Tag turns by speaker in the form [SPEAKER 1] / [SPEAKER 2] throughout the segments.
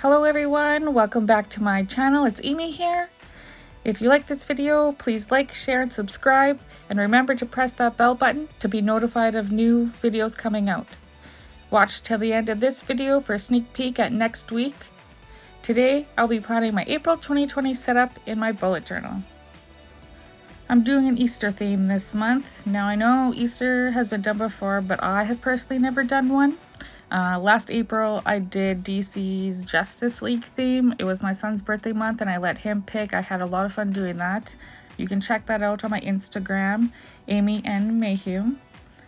[SPEAKER 1] Hello everyone, welcome back to my channel. It's Amy here. If you like this video, please like, share, and subscribe, and remember to press that bell button to be notified of new videos coming out. Watch till the end of this video for a sneak peek at next week. Today, I'll be planning my April 2020 setup in my bullet journal. I'm doing an Easter theme this month. Now I know Easter has been done before, but I have personally never done one. Last April, I did DC's Justice League theme. It was my son's birthday month and I let him pick. I had a lot of fun doing that. You can check that out on my Instagram, Amy N. Mayhew.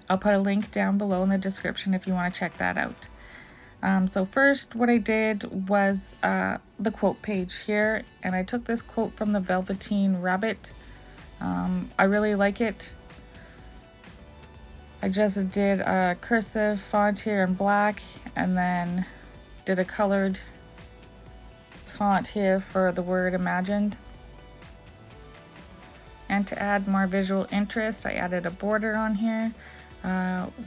[SPEAKER 1] I'll put a link down below in the description if you want to check that out. So first, what I did was the quote page here, and I took this quote from the Velveteen Rabbit. I really like it. I just did a cursive font here in black and then did a colored font here for the word imagined. And to add more visual interest, I added a border on here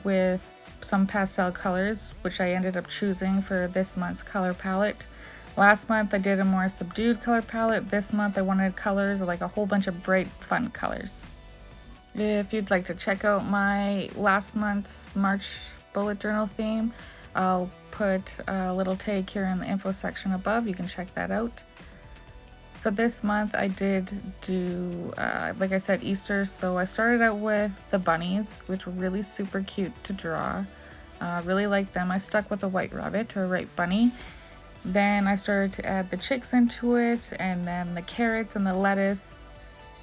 [SPEAKER 1] with some pastel colors, which I ended up choosing for this month's color palette. Last month I did a more subdued color palette. This month I wanted colors, like a whole bunch of bright, fun colors. If you'd like to check out my last month's March bullet journal theme, I'll put a little tag here in the info section above. You can check that out. For this month, I did do, like I said, Easter. So I started out with the bunnies, which were really super cute to draw. Really liked them. I stuck with a white rabbit or a white bunny. Then I started to add the chicks into it, and then the carrots and the lettuce.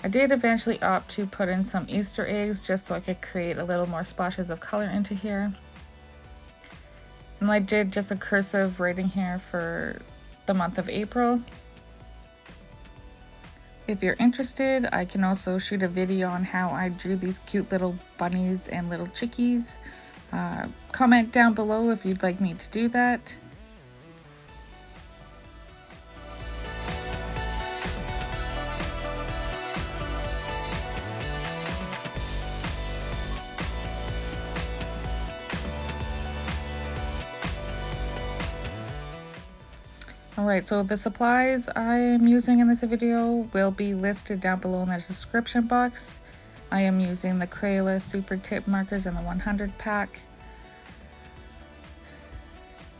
[SPEAKER 1] I did eventually opt to put in some Easter eggs just so I could create a little more splashes of color into here. And I did just a cursive writing here for the month of April. If you're interested, I can also shoot a video on how I drew these cute little bunnies and little chickies. Comment down below if you'd like me to do that. Alright, so the supplies I am using in this video will be listed down below in the description box. I am using the Crayola Super Tip Markers in the 100 pack.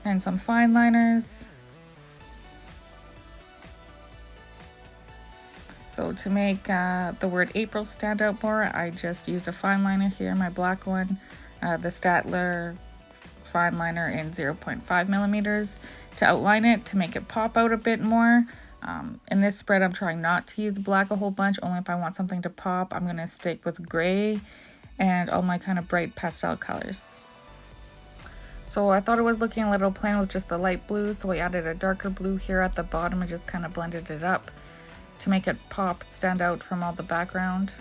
[SPEAKER 1] And some fine liners. So to make the word April stand out more, I just used a fine liner here, my black one. The Staedtler fine liner in 0.5 millimeters to outline it, to make it pop out a bit more. In this spread, I'm trying not to use black a whole bunch, only if I want something to pop. I'm going to stick with gray and all my kind of bright pastel colors. So I thought it was looking a little plain with just the light blue, so I added a darker blue here at the bottom and just kind of blended it up to make it pop, stand out from all the background.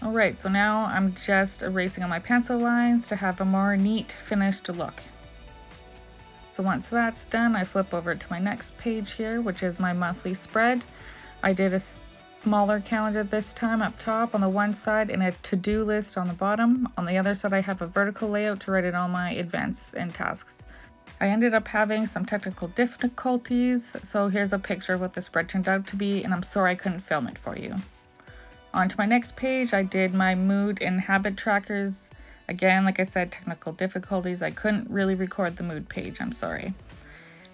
[SPEAKER 1] Alright, so now I'm just erasing all my pencil lines to have a more neat finished look. So once that's done, I flip over to my next page here, which is my monthly spread. I did a smaller calendar this time up top on the one side and a to-do list on the bottom. On the other side, I have a vertical layout to write in all my events and tasks. I ended up having some technical difficulties, so here's a picture of what the spread turned out to be, and I'm sorry I couldn't film it for you. On to my next page, I did my mood and habit trackers. Again, like I said, technical difficulties. I couldn't really record the mood page, I'm sorry.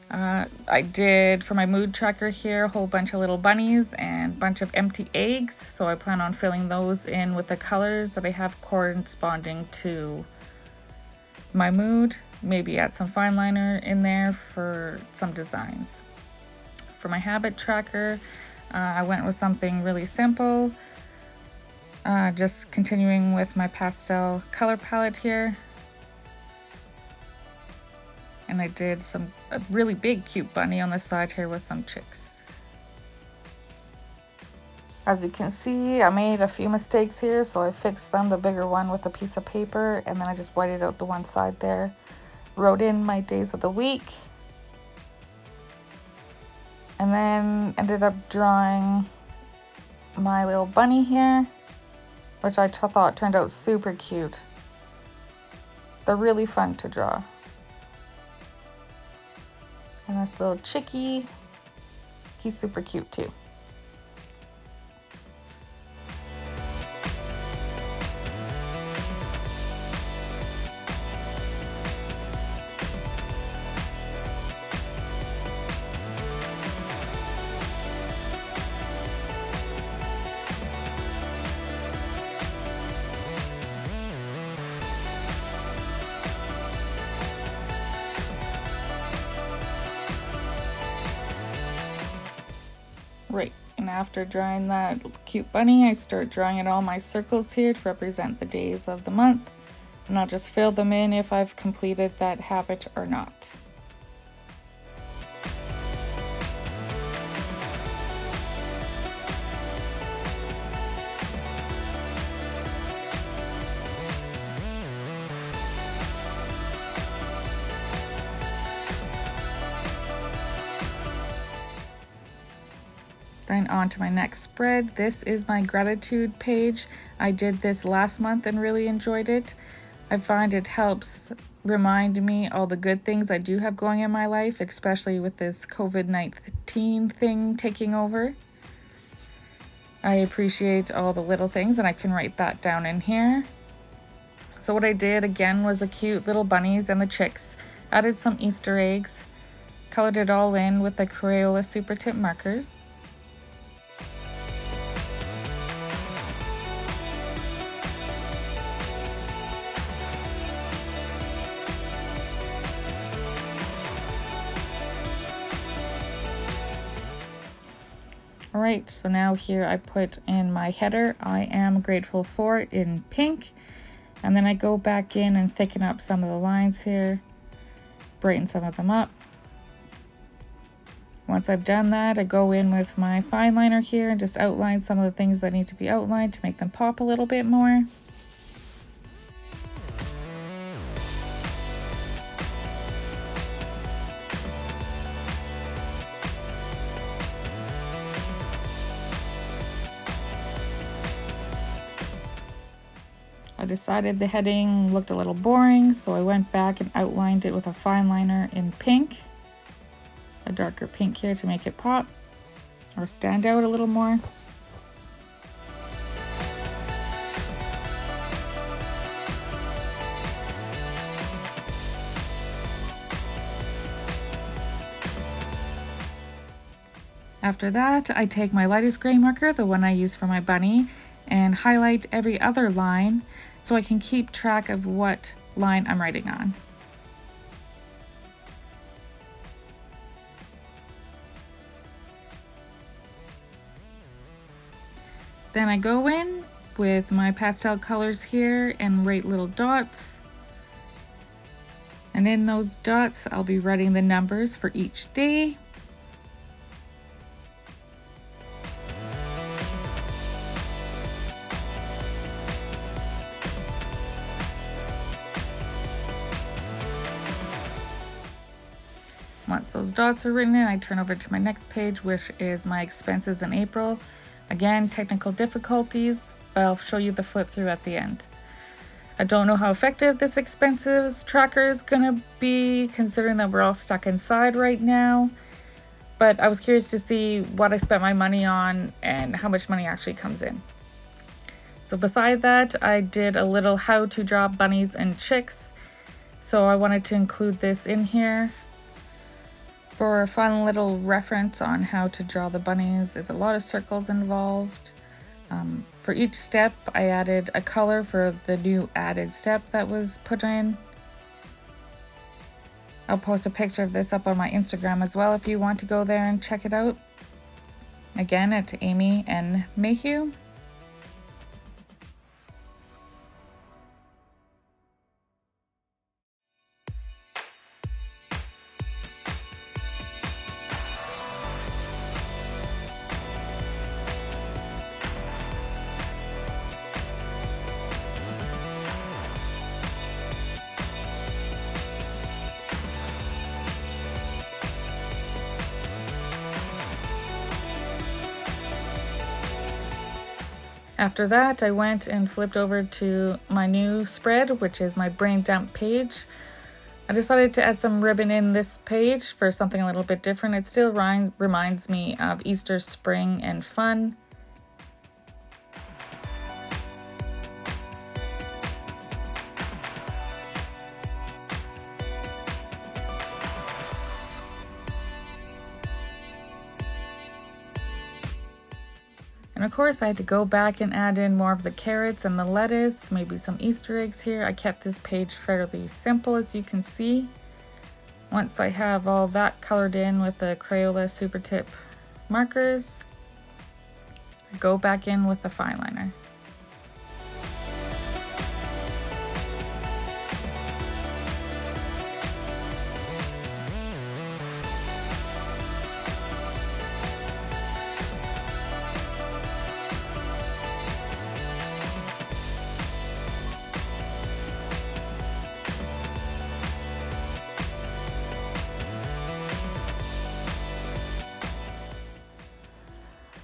[SPEAKER 1] I did, for my mood tracker here, a whole bunch of little bunnies and a bunch of empty eggs. So I plan on filling those in with the colors that I have corresponding to my mood. Maybe add some fine liner in there for some designs. For my habit tracker, I went with something really simple. Just continuing with my pastel color palette here. And I did a really big cute bunny on the side here with some chicks. As you can see, I made a few mistakes here, so I fixed them, the bigger one with a piece of paper, and then I just whited out the one side there. Wrote in my days of the week. And then ended up drawing my little bunny here, which I thought turned out super cute. They're really fun to draw. And this little chickie, he's super cute too. Right, and after drawing that cute bunny, I start drawing in all my circles here to represent the days of the month, and I'll just fill them in if I've completed that habit or not. Then on to my next spread. This is my gratitude page. I did this last month and really enjoyed it. I find it helps remind me all the good things I do have going in my life, especially with this COVID-19 thing taking over. I appreciate all the little things, and I can write that down in here. So what I did again was the cute little bunnies and the chicks. Added some Easter eggs, colored it all in with the Crayola Super Tip Markers. Alright, so now here I put in my header, I am grateful for it, in pink. And then I go back in and thicken up some of the lines here, brighten some of them up. Once I've done that, I go in with my fine liner here and just outline some of the things that need to be outlined to make them pop a little bit more. I decided the heading looked a little boring, so I went back and outlined it with a fine liner in pink. A darker pink here to make it pop or stand out a little more. After that, I take my lightest gray marker, the one I use for my bunny, and highlight every other line so I can keep track of what line I'm writing on. Then I go in with my pastel colors here and write little dots. And in those dots, I'll be writing the numbers for each day. Once those dots are written in, I turn over to my next page, which is my expenses in April. Again, technical difficulties, but I'll show you the flip through at the end. I don't know how effective this expenses tracker is gonna be, considering that we're all stuck inside right now. But I was curious to see what I spent my money on and how much money actually comes in. So beside that, I did a little how to draw bunnies and chicks. So I wanted to include this in here. For a fun little reference on how to draw the bunnies, there's a lot of circles involved. For each step, I added a color for the new added step that was put in. I'll post a picture of this up on my Instagram as well if you want to go there and check it out. Again, at Amy N. Mayhew. After that, I went and flipped over to my new spread, which is my brain dump page. I decided to add some ribbon in this page for something a little bit different. It still reminds me of Easter, spring, and fun. And of course I had to go back and add in more of the carrots and the lettuce, maybe some Easter eggs here. I kept this page fairly simple, as you can see. Once I have all that colored in with the Crayola Super Tip Markers, I go back in with the fine liner.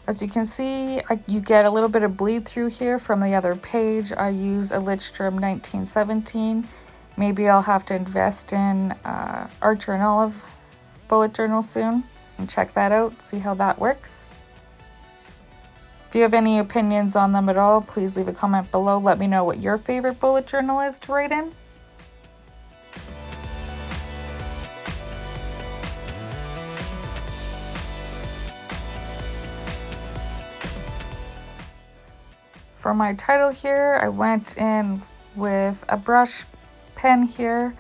[SPEAKER 1] As you can see, you get a little bit of bleed through here from the other page. I use a Leuchttrum 1917. Maybe I'll have to invest in Archer and Olive bullet journal soon and check that out, see how that works. If you have any opinions on them at all, please leave a comment below. Let me know what your favorite bullet journal is to write in. For my title here, I went in with a brush pen here,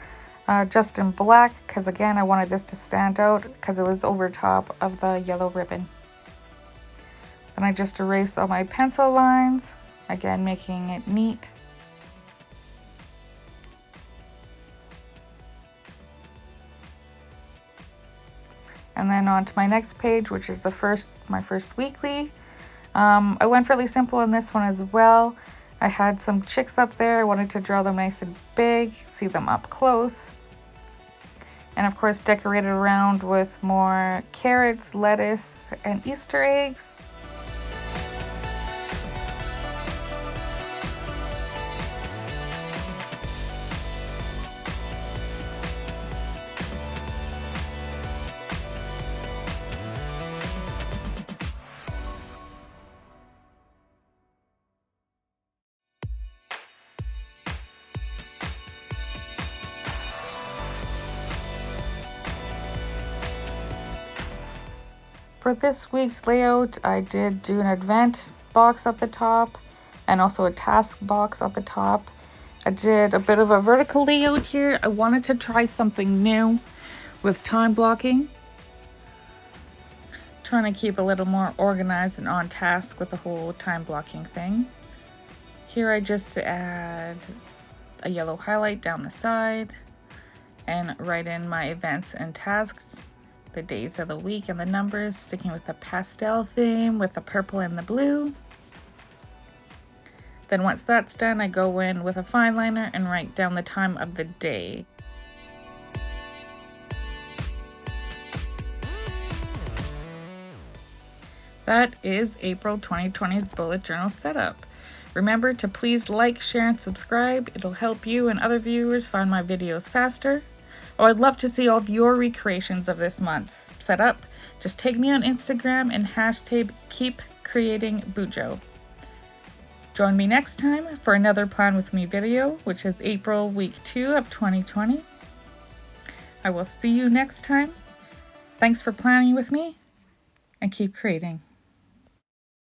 [SPEAKER 1] just in black, because again I wanted this to stand out because it was over top of the yellow ribbon. Then I just erased all my pencil lines, again making it neat. And then on to my next page, which is my first weekly. I went fairly simple in this one as well. I had some chicks up there. I wanted to draw them nice and big, see them up close. And of course decorated around with more carrots, lettuce, and Easter eggs. For this week's layout, I did do an event box at the top and also a task box at the top. I did a bit of a vertical layout here. I wanted to try something new with time blocking. Trying to keep a little more organized and on task with the whole time blocking thing. Here I just add a yellow highlight down the side and write in my events and tasks, the days of the week and the numbers, sticking with the pastel theme with the purple and the blue. Then once that's done, I go in with a fine liner and write down the time of the day. That is April 2020's bullet journal setup. Remember to please like, share, and subscribe. It'll help you and other viewers find my videos faster. Oh, I'd love to see all of your recreations of this month's setup. Just tag me on Instagram and hashtag #KeepCreatingBujo. Join me next time for another Plan With Me video, which is April week 2 of 2020. I will see you next time. Thanks for planning with me, and keep creating.